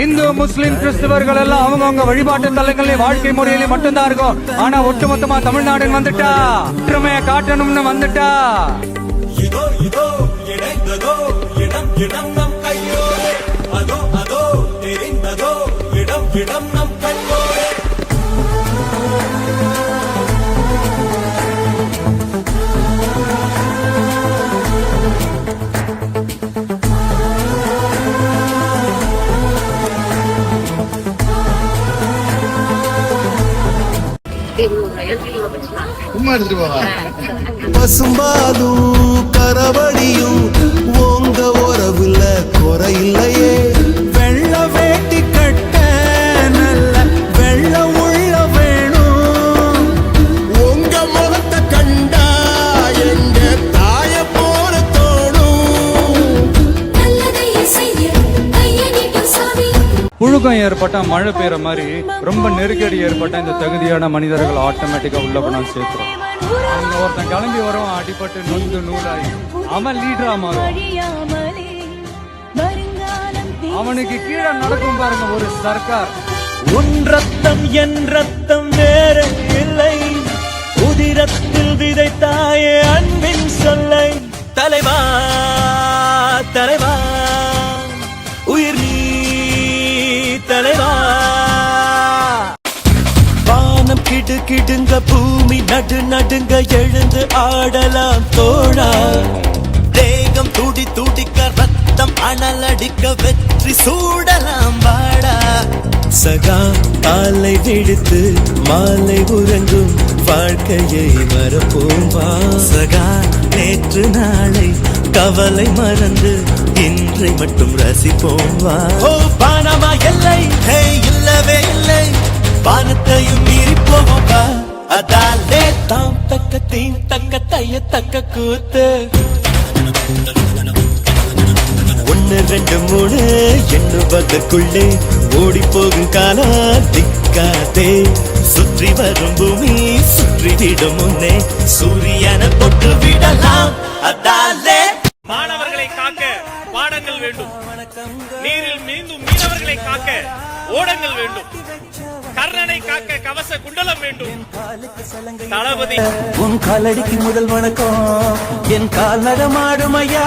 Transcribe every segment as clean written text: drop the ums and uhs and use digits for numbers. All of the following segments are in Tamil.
இந்து முஸ்லிம் கிறிஸ்தவர்கள் எல்லாம் அவங்க வழிபாட்டு தலங்களில் வாழ்க்கை முறையில மட்டும்தான் இருக்கும். ஆனா ஒட்டுமொத்தமா தமிழ்நாடு வந்துட்டா ஒற்றுமையை காட்டணும்னு வந்துட்டா. இதோ இதோ இணைந்ததோ இடம் இடம் நம் கையோரே, அதோ அதோ தெரிந்ததோ இடம் இடம் நம் கண்ணோரே. பசும்பாலும் கரவடியும் உங்க உறவுல குறையில்லையே. வெள்ள வேட்டி கட்ட நல்ல வெள்ள உள்ள வேணும். உங்க முகத்தை கண்டா எங்க தாய போல தோணும். புழுக்கம் ஏற்பட்டா மழை பெய்யற மாதிரி ரொம்ப நெருக்கடி ஏற்பட்டா இந்த தகுதியான மனிதர்கள் ஆட்டோமேட்டிக்கா உள்ள கொண்டாந்து சேர்க்கிறோம். அங்க ஒருத்தன் கிளம்பி வரும், அடிபட்டு நொந்து நூலாகி அவன் லீடரா மாறும். அவனுக்கு கீழே நடக்கும் பாருங்க ஒரு சர்க்கார். உன் ரத்தம் என் ரத்தம் வேற இல்லை, உதிரத்தில் விதைத்தாயே அன்பின் சொல்லை. தலைவா தலைவா உயிர் நீ தலைவா. வானம் கிடு கிடுங்க, பூமி நடு நடுங்க, எழுந்து ஆடலாம் தோழா. தேகம் துடி துடிக்க, ரத்தம் அனலடிக்க, வெற்றி சூடலாம் வாடா. சகா காலை விடுத்து மாலை உறங்கும் வாழ்க்கையை மறப்போம் வா. சகா நேற்று நாளை கவலை மறந்து இன்றை மட்டும் ரசிப்போம் வா. ஓ பானமா எல்லை இல்லவே இல்லை, வானத்தையும் மீறி போவோம் வா. அதாலே தாம் தக்க தீம் தக்க தைய தக்க கூத்து. 1 2 3 எண்ணுவதற்குள்ளே ஓடி போகும் காலம் திக்காதே. சுற்றி வரும் பூமி சுற்றி விடும் முன்னே சூரியனை தொட்டு விடலாம். அதாலே மாணவர்களை காக்க பாடங்கள் வேண்டும், நீரில் மீண்டும் மீனவர்களை காக்க ஓடங்கள் வேண்டும், கர்ணனை காக்க கவச குண்டலம் வேண்டும். தளபதி உன் காலடிக்கு முதல் வணக்கம், என் கால் நகமாடும் ஐயா.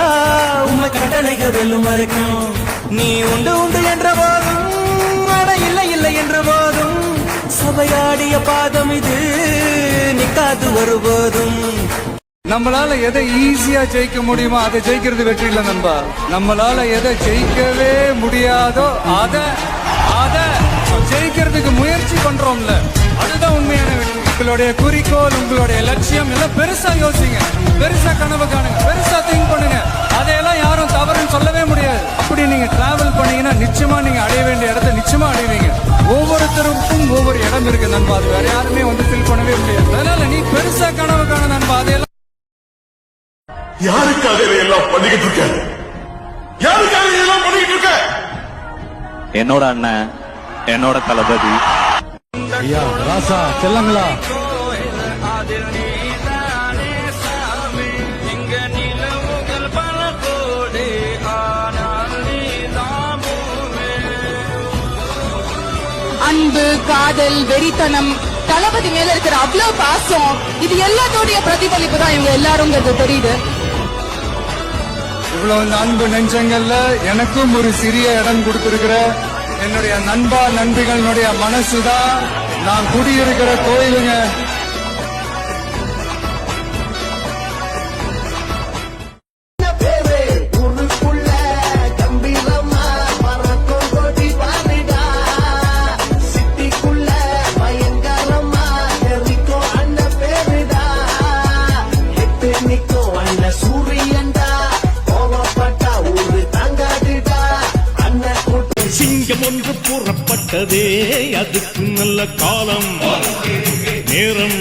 உண்மை கடலைகள் வெல்லும் வரைக்கும் நீ உண்டு உண்டு என்ற போதும், அட இல்லை இல்லை என்ற போதும், சபையாடிய பாதம் இது நிக்காது ஒருபோதும். நம்மளால எதை ஈஸியா ஜெயிக்க முடியுமோ அதை ஜெயிக்கிறது வெற்றி இல்ல நண்பா. நம்மளால எதை ஜெயிக்கவே முடியாதோ அதை ஜெயிக்கிறதுக்கு முயற்சி பண்றோம்ல, அதுதான் உண்மையான வெற்றி. உங்களுடைய குறிக்கோள், உங்களுடைய லட்சியம் எல்லாம் பெருசா யோசிங்க, பெருசா கனவு காணுங்க, பெருசா திங்க் பண்ணுங்க. அதையெல்லாம் யாரும் தவறுன்னு சொல்லவே முடியாது. அப்படி நீங்க டிராவல் பண்ணீங்கன்னா நிச்சயமா நீங்க அடைய வேண்டிய இடத்தை நிச்சயமா அடைவீங்க. ஒவ்வொருத்தருக்கும் ஒவ்வொரு இடம் இருக்கு நண்பா, அது வேற யாருமே ஃபில் பண்ணவே முடியாது. அதனால நீ பெருசா கனவு காண நண்பா. அதையெல்லாம் யாருக்காக இதையெல்லாம் பண்ணிக்கிட்டு இருக்க? யாருக்காக இதெல்லாம் பண்ணிக்கிட்டு இருக்க? என்னோட அண்ணன், என்னோட தளபதி ஐயா ராசா செல்லங்களா. அன்பு, காதல், வெறித்தனம், தளபதி மேல இருக்கிற அவ்வளவு பாசம், இது எல்லாத்தோடைய பிரதிபலிப்பு தான் இவங்க எல்லாரும் தெரியுது. இவ்வளவு அன்பு நெஞ்சங்கள்ல எனக்கும் ஒரு சிறிய இடம் கொடுத்திருக்கிற என்னுடைய நண்பா நண்பிகளுடைய மனசுதான் நான் குடியிருக்கிற கோயிலுங்க. சிங்கம் ஒன்று கூறப்பட்டதே, அதுக்கு நல்ல காலம் நேரம்